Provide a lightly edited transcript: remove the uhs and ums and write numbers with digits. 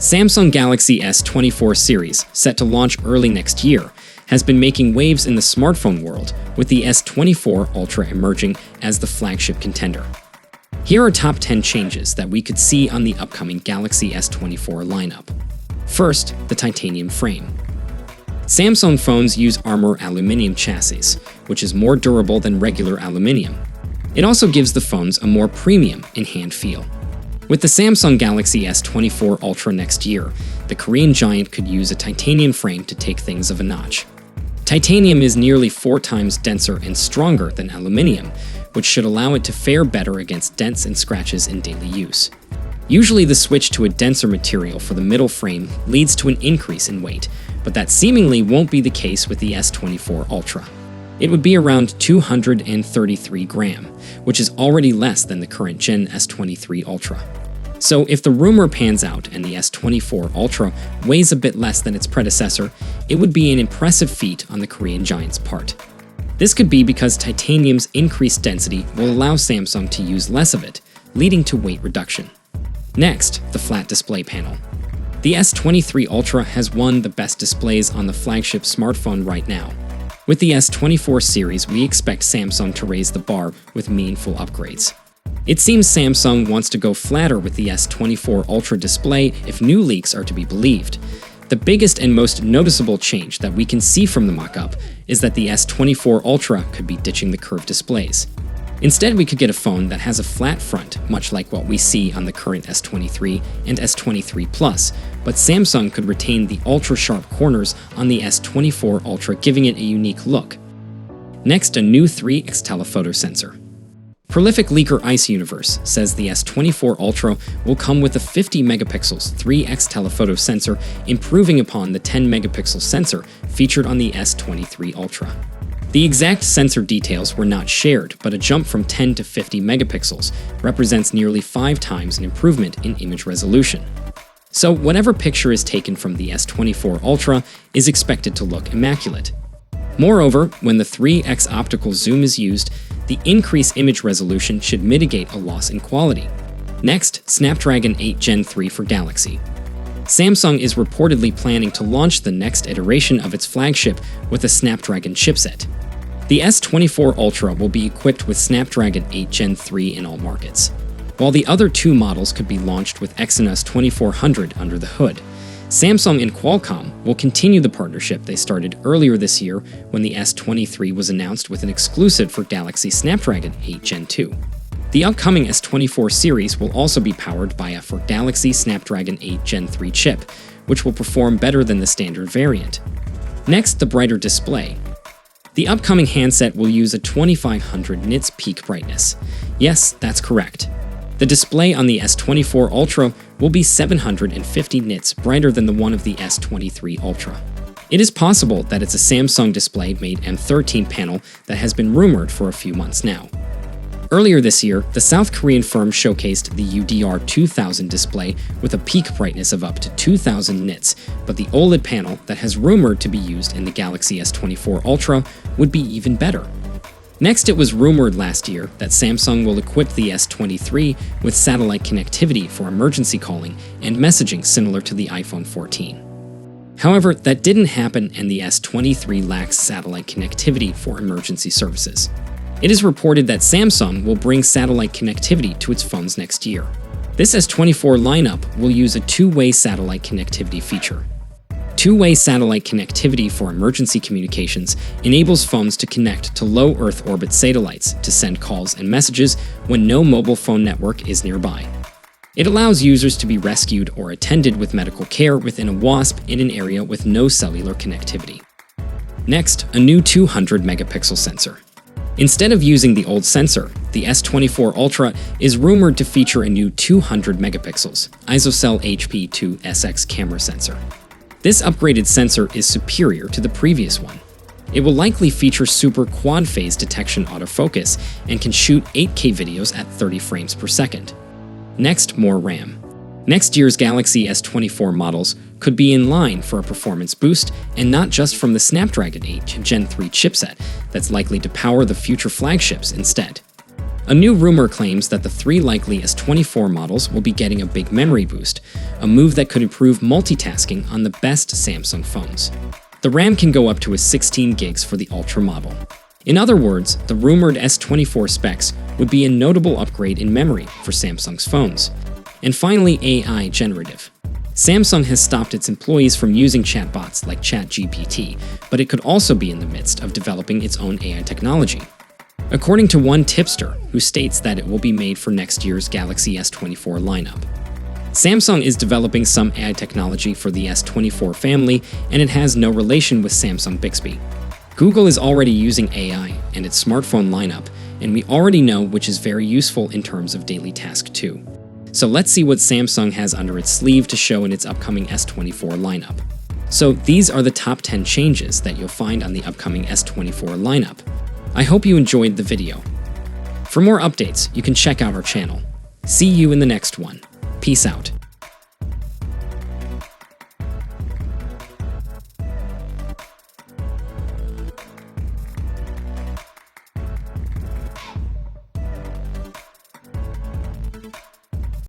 Samsung Galaxy S24 series, set to launch early next year, has been making waves in the smartphone world, with the S24 Ultra emerging as the flagship contender. Here are top 10 changes that we could see on the upcoming Galaxy S24 lineup. First, the titanium frame. Samsung phones use armor aluminum chassis, which is more durable than regular aluminum. It also gives the phones a more premium in-hand feel. With the Samsung Galaxy S24 Ultra next year, the Korean giant could use a titanium frame to take things of a notch. Titanium is nearly 4 times denser and stronger than aluminum, which should allow it to fare better against dents and scratches in daily use. Usually the switch to a denser material for the middle frame leads to an increase in weight, but that seemingly won't be the case with the S24 Ultra. It would be around 233 grams, which is already less than the current Gen S23 Ultra. So if the rumor pans out and the S24 Ultra weighs a bit less than its predecessor, it would be an impressive feat on the Korean giant's part. This could be because titanium's increased density will allow Samsung to use less of it, leading to weight reduction. Next, the flat display panel. The S23 Ultra has won the best displays on the flagship smartphone right now. With the S24 series, we expect Samsung to raise the bar with meaningful upgrades. It seems Samsung wants to go flatter with the S24 Ultra display if new leaks are to be believed. The biggest and most noticeable change that we can see from the mock-up is that the S24 Ultra could be ditching the curved displays. Instead, we could get a phone that has a flat front, much like what we see on the current S23 and S23 Plus, but Samsung could retain the ultra-sharp corners on the S24 Ultra, giving it a unique look. Next, a new 3x telephoto sensor. Prolific leaker Ice Universe says the S24 Ultra will come with a 50-megapixels 3x telephoto sensor, improving upon the 10-megapixel sensor featured on the S23 Ultra. The exact sensor details were not shared, but a jump from 10 to 50 megapixels represents nearly 5 times an improvement in image resolution. So whatever picture is taken from the S24 Ultra is expected to look immaculate. Moreover, when the 3x optical zoom is used, the increased image resolution should mitigate a loss in quality. Next, Snapdragon 8 Gen 3 for Galaxy. Samsung is reportedly planning to launch the next iteration of its flagship with a Snapdragon chipset. The S24 Ultra will be equipped with Snapdragon 8 Gen 3 in all markets, while the other 2 models could be launched with Exynos 2400 under the hood. Samsung and Qualcomm will continue the partnership they started earlier this year when the S23 was announced with an exclusive for Galaxy Snapdragon 8 Gen 2. The upcoming S24 series will also be powered by a for Galaxy Snapdragon 8 Gen 3 chip, which will perform better than the standard variant. Next, the brighter display. The upcoming handset will use a 2500 nits peak brightness. Yes, that's correct. The display on the S24 Ultra will be 750 nits brighter than the one of the S23 Ultra. It is possible that it's a Samsung display made M13 panel that has been rumored for a few months now. Earlier this year, the South Korean firm showcased the UDR 2000 display with a peak brightness of up to 2000 nits, but the OLED panel that has rumored to be used in the Galaxy S24 Ultra would be even better. Next, it was rumored last year that Samsung will equip the S23 with satellite connectivity for emergency calling and messaging similar to the iPhone 14. However, that didn't happen, and the S23 lacks satellite connectivity for emergency services. It is reported that Samsung will bring satellite connectivity to its phones next year. This S24 lineup will use a 2-way satellite connectivity feature. 2-way satellite connectivity for emergency communications enables phones to connect to low Earth orbit satellites to send calls and messages when no mobile phone network is nearby. It allows users to be rescued or attended with medical care within a WASP in an area with no cellular connectivity. Next, a new 200-megapixel sensor. Instead of using the old sensor, the S24 Ultra is rumored to feature a new 200 megapixels ISOCELL HP2SX camera sensor. This upgraded sensor is superior to the previous one. It will likely feature super quad-phase detection autofocus and can shoot 8K videos at 30 frames per second. Next, more RAM. Next year's Galaxy S24 models could be in line for a performance boost, and not just from the Snapdragon 8 Gen 3 chipset that's likely to power the future flagships instead. A new rumor claims that the three likely S24 models will be getting a big memory boost, a move that could improve multitasking on the best Samsung phones. The RAM can go up to 16 gigs for the Ultra model. In other words, the rumored S24 specs would be a notable upgrade in memory for Samsung's phones. And finally, AI generative. Samsung has stopped its employees from using chatbots like ChatGPT, but it could also be in the midst of developing its own AI technology. According to one tipster who states that it will be made for next year's Galaxy S24 lineup. Samsung is developing some AI technology for the S24 family, and it has no relation with Samsung Bixby. Google is already using AI in its smartphone lineup, and we already know which is very useful in terms of daily task too. So let's see what Samsung has under its sleeve to show in its upcoming S24 lineup. So these are the top 10 changes that you'll find on the upcoming S24 lineup. I hope you enjoyed the video. For more updates, you can check out our channel. See you in the next one. Peace out.